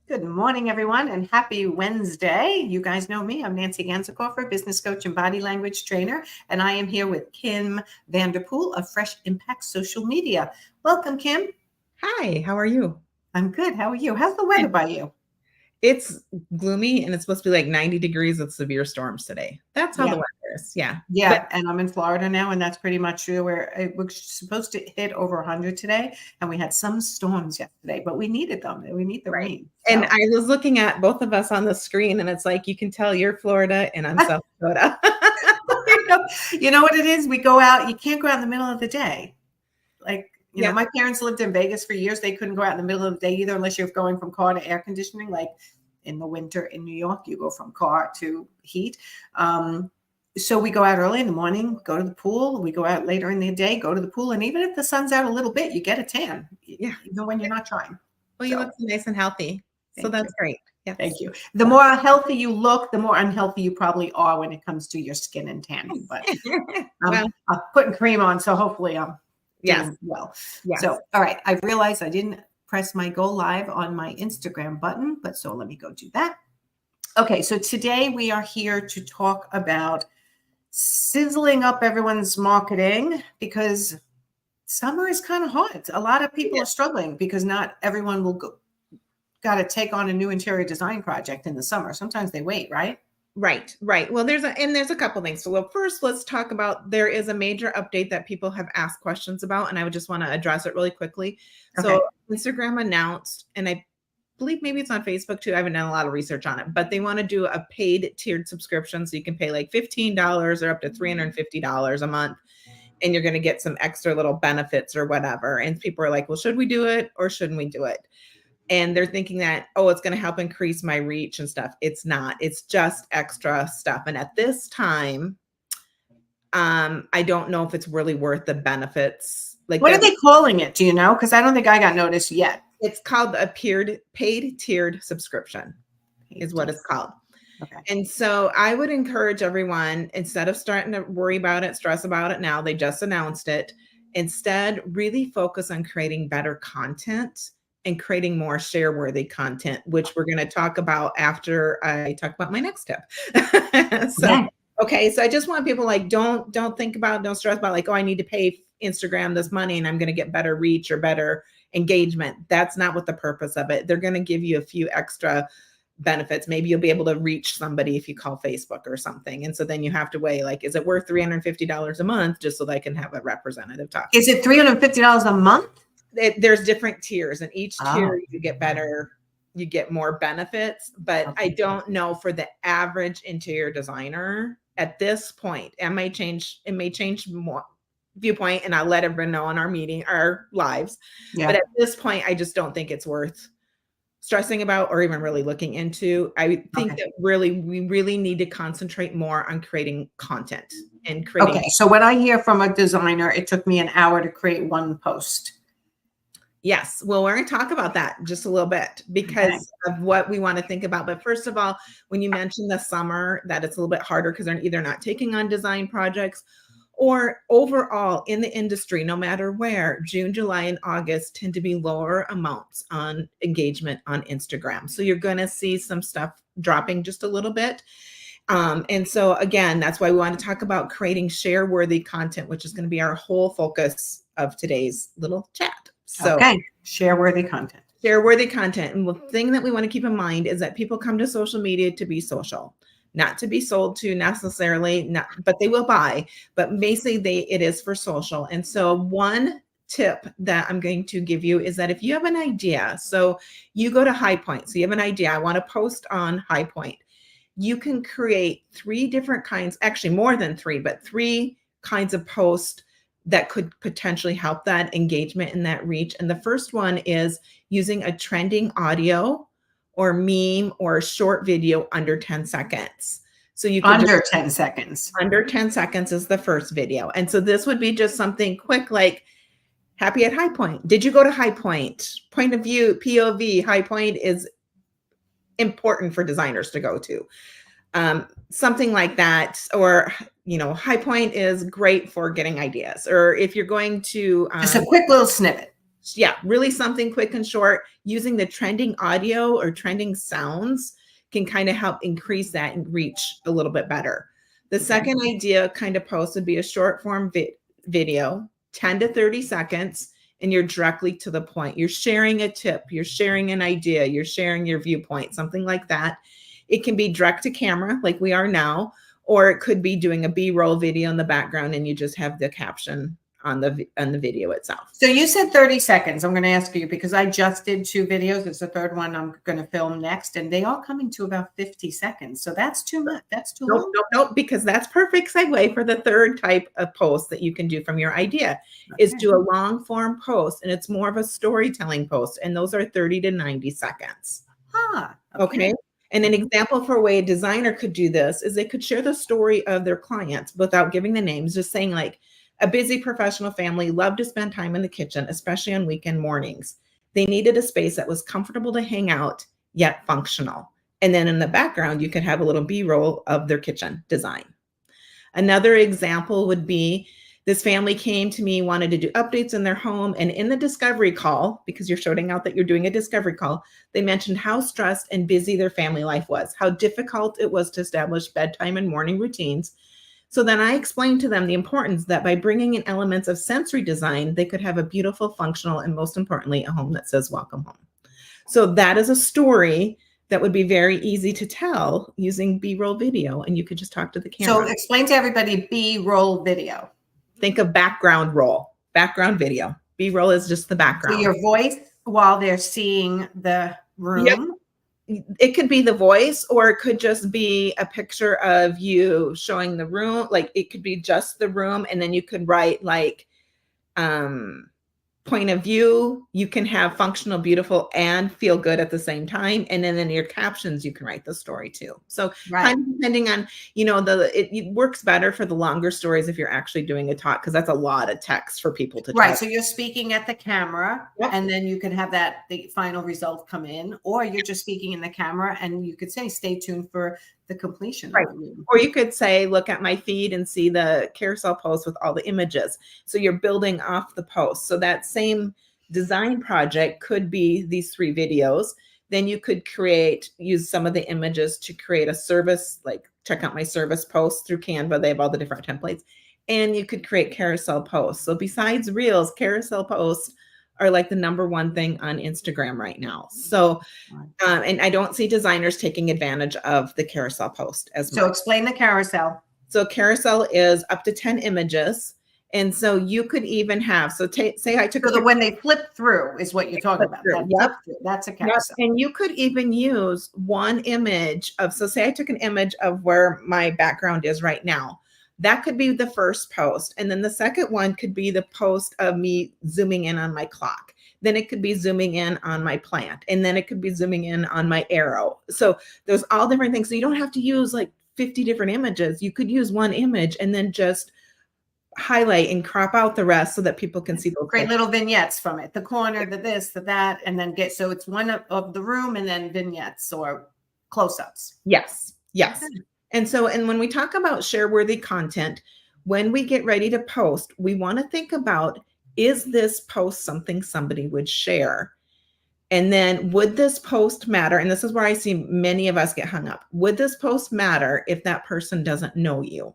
Good morning, everyone, and happy Wednesday. You guys know me. I'm Nancy Ganzikoffer, business coach and body language trainer, and I am here with Kim VanderPoel of Fresh Impact Social Media. Welcome, Kim. Hi, how are you? I'm good. How are you? How's the weather by you? It's gloomy and it's supposed to be like 90 degrees with severe storms today. That's how the weather is. Yeah. And I'm in Florida now, and that's pretty much where it was supposed to hit over 100 today. And we had some storms yesterday, but we needed them. We need the rain. So. And I was looking at both of us on the screen, and it's like you can tell you're Florida and I'm South Dakota. You know what it is? We go out. You can't go out in the middle of the day. You know, my parents lived in Vegas for years. They couldn't go out in the middle of the day either, unless you're going from car to air conditioning. Like in the winter in New York, you go from car to heat. So we go out early in the morning, go to the pool. We go out later in the day, go to the pool. And even if the sun's out a little bit, you get a tan, even when you're not trying. Well, you look nice and healthy. So that's great. Yeah. Thank you. The more healthy you look, the more unhealthy you probably are when it comes to your skin and tanning. But I'm putting cream on, so hopefully I'm doing well. Yes. So, all right. I realized I didn't press my go live on my Instagram button, but so let me go do that. Okay. So today we are here to talk about sizzling up everyone's marketing, because summer is kind of hard. A lot of people are struggling because not everyone will got to take on a new interior design project in the summer. Sometimes they wait, right? Right. Well, there's a couple things. So, first, let's talk about, there is a major update that people have asked questions about, and I would just want to address it really quickly. Okay. So Instagram announced, and I believe maybe it's on Facebook too. I haven't done a lot of research on it, but they want to do a paid tiered subscription. So you can pay like $15 or up to $350 a month, and you're going to get some extra little benefits or whatever. And people are like, well, should we do it or shouldn't we do it? And they're thinking that, oh, it's going to help increase my reach and stuff. It's not. It's just extra stuff. And at this time, I don't know if it's really worth the benefits. Like, what are they calling it? Do you know? Because I don't think I got noticed yet. It's called a paid tiered subscription is what it's called. Okay. And so I would encourage everyone, instead of starting to worry about it, stress about it now, they just announced it. Instead, really focus on creating better content and creating more share-worthy content, which we're going to talk about after I talk about my next tip. So I just want people like, don't stress about like, oh, I need to pay Instagram this money and I'm going to get better reach or better engagement. That's not what the purpose of it. They're going to give you a few extra benefits. Maybe you'll be able to reach somebody if you call Facebook or something. And so then you have to weigh, like, is it worth $350 a month just so that I can have a representative talk? Is it $350 a month? There's different tiers, and each tier you get better, you get more benefits, but I don't know for the average interior designer at this point. It may change more viewpoint, and I'll let everyone know on our lives. But at this point, I just don't think it's worth stressing about or even really looking into. I think that we really need to concentrate more on creating content and creating. Okay. So when I hear from a designer, it took me an hour to create one post. Yes. Well, we're going to talk about that just a little bit because of what we want to think about. But first of all, when you mentioned the summer, that it's a little bit harder because they're either not taking on design projects or overall in the industry, no matter where, June, July, and August tend to be lower amounts on engagement on Instagram. So you're going to see some stuff dropping just a little bit. And so again, that's why we want to talk about creating share-worthy content, which is going to be our whole focus of today's little chat. So share-worthy content. Share-worthy content. And the thing that we want to keep in mind is that people come to social media to be social, not to be sold to necessarily, but they will buy. But basically, it is for social. And so one tip that I'm going to give you is that if you have an idea, so you go to High Point, so you have an idea, I want to post on High Point, you can create 3 different kinds, actually more than 3, but 3 kinds of posts that could potentially help that engagement and that reach. And the first one is using a trending audio or meme or a short video under 10 seconds. So you can under 10 seconds. Under 10 seconds is the first video. And so this would be just something quick, like happy at High Point. Did you go to High Point? Point of view, POV, High Point is important for designers to go to. Something like that, or, High Point is great for getting ideas, or if you're going to just a quick little snippet. Yeah, really something quick and short. Using the trending audio or trending sounds can kind of help increase that and reach a little bit better. The second idea kind of post would be a short form video, 10 to 30 seconds, and you're directly to the point. You're sharing a tip, you're sharing an idea, you're sharing your viewpoint, something like that. It can be direct to camera like we are now, or it could be doing a B-roll video in the background and you just have the caption on the video itself. So you said 30 seconds. I'm going to ask you because I just did 2 videos. It's the third one I'm going to film next, and they all coming to about 50 seconds. So that's too much. That's too long. Nope, because that's perfect segue for the third type of post that you can do from your idea is do a long form post, and it's more of a storytelling post, and those are 30 to 90 seconds. Okay. And an example for a way a designer could do this is they could share the story of their clients without giving the names, just saying like, a busy professional family loved to spend time in the kitchen, especially on weekend mornings. They needed a space that was comfortable to hang out, yet functional. And then in the background, you could have a little B-roll of their kitchen design. Another example would be this family came to me, wanted to do updates in their home. And in the discovery call, because you're showing out that you're doing a discovery call, they mentioned how stressed and busy their family life was, how difficult it was to establish bedtime and morning routines. So then I explained to them the importance that by bringing in elements of sensory design, they could have a beautiful, functional, and most importantly, a home that says welcome home. So that is a story that would be very easy to tell using B-roll video, and you could just talk to the camera. So explain to everybody B-roll video. Think of background roll, background video. B-roll is just the background. So your voice while they're seeing the room. Yep. It could be the voice, or it could just be a picture of you showing the room. Like it could be just the room. And then you could write like, point of view. You can have functional, beautiful, and feel good at the same time. And then in your captions, you can write the story too. So kind of depending on, it works better for the longer stories if you're actually doing a talk, because that's a lot of text for people to Right. So you're speaking at the camera, and then you can have the final result come in, or you're just speaking in the camera and you could say, stay tuned for the completion. Right. Or you could say, look at my feed and see the carousel post with all the images. So you're building off the post. So that same design project could be these 3 videos. Then you could use some of the images to create a service, like check out my service post through Canva. They have all the different templates. And you could create carousel posts. So besides Reels, carousel posts are like the #1 thing on Instagram right now. So, and I don't see designers taking advantage of the carousel post as much. So explain the carousel. So carousel is up to 10 images. And so you could even have, say I took when they flip through is what you're talking about. That's a carousel. Yep. And you could even use one image of, so say I took an image of where my background is right now. That could be the first post. And then the second one could be the post of me zooming in on my clock. Then it could be zooming in on my plant. And then it could be zooming in on my arrow. So there's all different things. So you don't have to use like 50 different images. You could use one image and then just highlight and crop out the rest so that people can see those great little vignettes from it. The corner, the this, the that, and then so it's one of the room and then vignettes or close-ups. Yes. Yes. Okay. And when we talk about share-worthy content, when we get ready to post, we want to think about, is this post something somebody would share? And then would this post matter? And this is where I see many of us get hung up. Would this post matter if that person doesn't know you?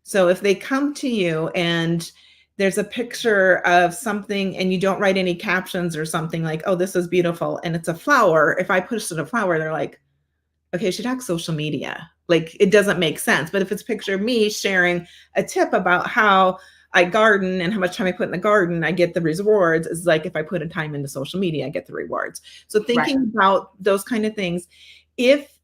So if they come to you and there's a picture of something and you don't write any captions or something like, oh, this is beautiful, and it's a flower. If I posted a flower, they're like, okay, she talks social media. Like it doesn't make sense. But if it's a picture of me sharing a tip about how I garden and how much time I put in the garden, I get the rewards. It's like if I put a time into social media, I get the rewards. So thinking about those kind of things, if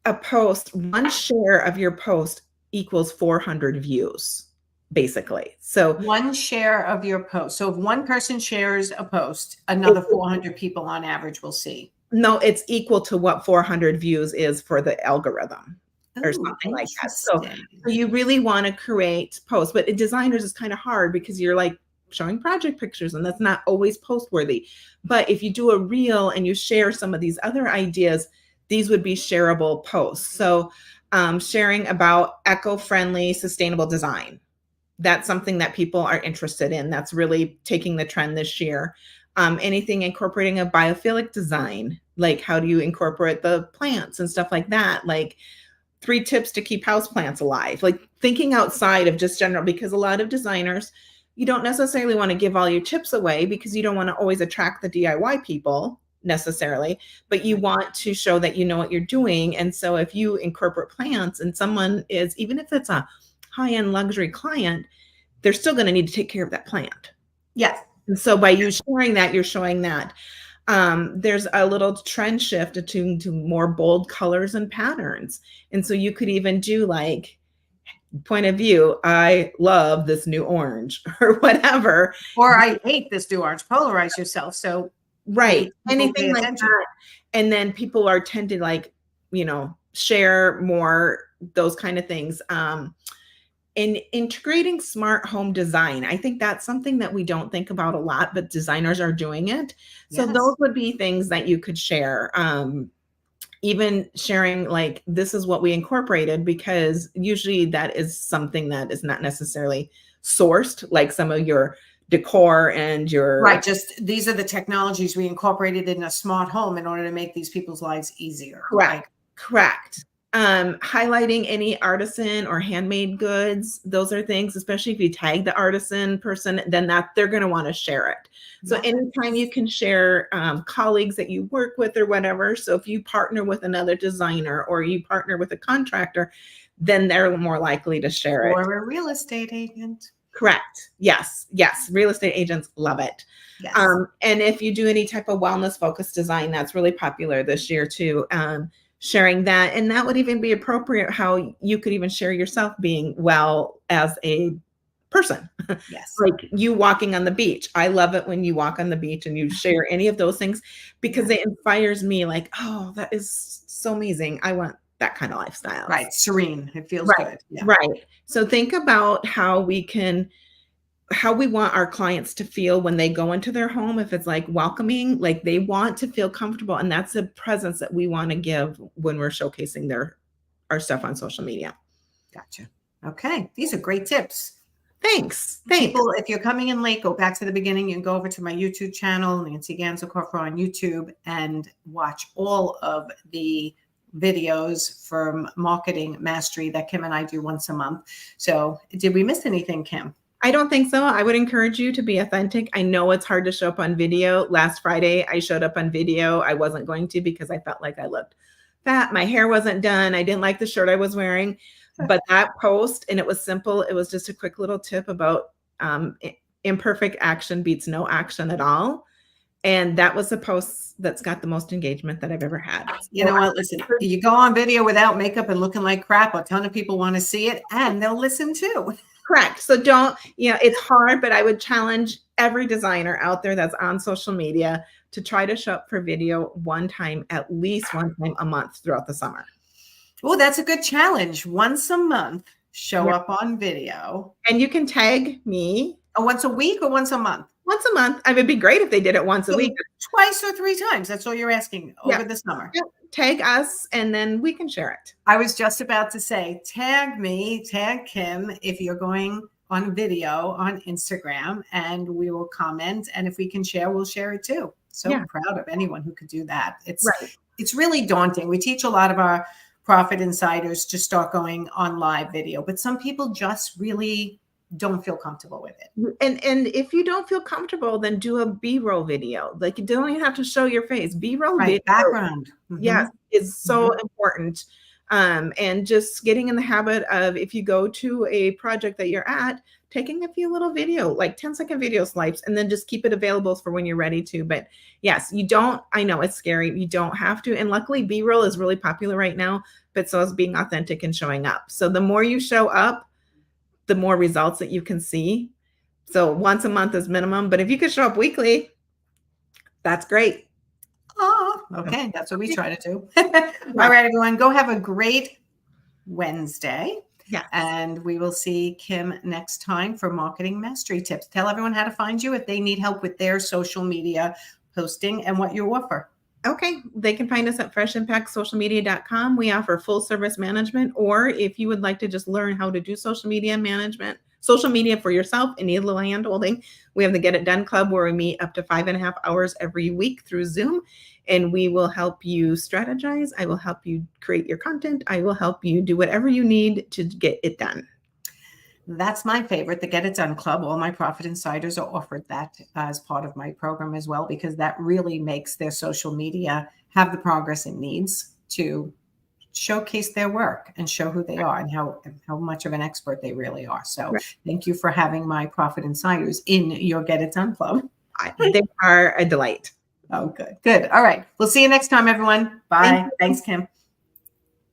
a post, one share of your post equals 400 views, basically. So one share of your post. So if one person shares a post, another 400 people on average will see. No, it's equal to what 400 views is for the algorithm. Or something like that. So you really want to create posts, but designers is kind of hard because you're like showing project pictures and that's not always post worthy. But if you do a reel and you share some of these other ideas, these would be shareable posts. So sharing about eco-friendly, sustainable design. That's something that people are interested in. That's really taking the trend this year. Anything incorporating a biophilic design, like how do you incorporate the plants and stuff like that? Like 3 tips to keep houseplants alive, like thinking outside of just general, because a lot of designers, you don't necessarily want to give all your tips away because you don't want to always attract the DIY people necessarily, but you want to show that you know what you're doing. And so if you incorporate plants and someone is, even if it's a high-end luxury client, they're still going to need to take care of that plant. Yes. And so by you sharing that, you're showing that. There's a little trend shift to more bold colors and patterns. And so you could even do like, point of view, I love this new orange or whatever. Or I hate this new orange. Polarize yourself. So right. Anything like that. And then people are tend to like, share more, those kind of things. In integrating smart home design, I think that's something that we don't think about a lot, but designers are doing it. So those would be things that you could share. Even sharing like, this is what we incorporated, because usually that is something that is not necessarily sourced, like some of your decor and your right. Just these are the technologies we incorporated in a smart home in order to make these people's lives easier. Correct. Correct. Highlighting any artisan or handmade goods. Those are things, especially if you tag the artisan person, then that they're going to want to share it. So anytime you can share colleagues that you work with or whatever. So if you partner with another designer or you partner with a contractor, then they're more likely to share it. Or a real estate agent. Correct. Yes. Yes. Real estate agents love it. Yes. And if you do any type of wellness focused design, that's really popular this year too. Sharing that, and that would even be appropriate how you could even share yourself being well as a person. Yes. Like you walking on the beach. I love it when you walk on the beach and you share any of those things, because it inspires me like, oh, that is so amazing. I want that kind of lifestyle. Right. Serene. It feels good. Yeah. Right. So think about how we want our clients to feel when they go into their home. If it's like welcoming, like they want to feel comfortable. And that's a presence that we want to give when we're showcasing our stuff on social media. Gotcha. Okay. These are great tips. Thanks. People, if you're coming in late, go back to the beginning. You can go over to my YouTube channel, Nancy Ganzelkofer on YouTube, and watch all of the videos from Marketing Mastery that Kim and I do once a month. So did we miss anything, Kim? I don't think so. I would encourage you to be authentic. I know it's hard to show up on video. Last Friday, I showed up on video. I wasn't going to because I felt like I looked fat. My hair wasn't done. I didn't like the shirt I was wearing. But that post, and it was simple. It was just a quick little tip about imperfect action beats no action at all. And that was the post that's got the most engagement that I've ever had. You know what? Listen, you go on video without makeup and looking like crap. A ton of people want to see it, and they'll listen too. Correct. So don't, it's hard, but I would challenge every designer out there that's on social media to try to show up for video at least one time a month throughout the summer. Oh, that's a good challenge. Once a month, show up on video. And you can tag me. Once a week or once a month? Once a month. It would be great if they did it once a week. Twice or 3 times. That's all you're asking over the summer. Yep. Tag us, and then we can share it. I was just about to say, tag me, tag Kim if you're going on video on Instagram, and we will comment. And if we can share, we'll share it too. So proud of anyone who could do that. It's really daunting. We teach a lot of our profit insiders to start going on live video, but some people just really don't feel comfortable with it. And if you don't feel comfortable, then do a B-roll video. Like you don't even have to show your face. B-roll video, background. Yes, is so important. And just getting in the habit of, if you go to a project that you're at, taking a few little video, like 10-second video slides, and then just keep it available for when you're ready to. But yes, I know it's scary. You don't have to. And luckily B-roll is really popular right now, but so is being authentic and showing up. So the more you show up, the more results that you can see. So once a month is minimum, but if you could show up weekly, that's great. Oh, okay. That's what we try to do. All right, everyone, go have a great Wednesday. Yeah. And we will see Kim next time for Marketing Mastery Tips. Tell everyone how to find you if they need help with their social media posting and what you offer. Okay. They can find us at freshimpactsocialmedia.com. We offer full service management, or if you would like to just learn how to do social media management, social media for yourself and need a little hand holding, we have the Get It Done Club where we meet up to 5.5 hours every week through Zoom, and we will help you strategize. I will help you create your content. I will help you do whatever you need to get it done. That's my favorite, the Get It Done Club. All my Profit Insiders are offered that as part of my program as well, because that really makes their social media have the progress it needs to showcase their work and show who they are and how much of an expert they really are. So thank you for having my Profit Insiders in your Get It Done Club. They are a delight. Oh, good. Good. All right. We'll see you next time, everyone. Bye. Thanks, Kim.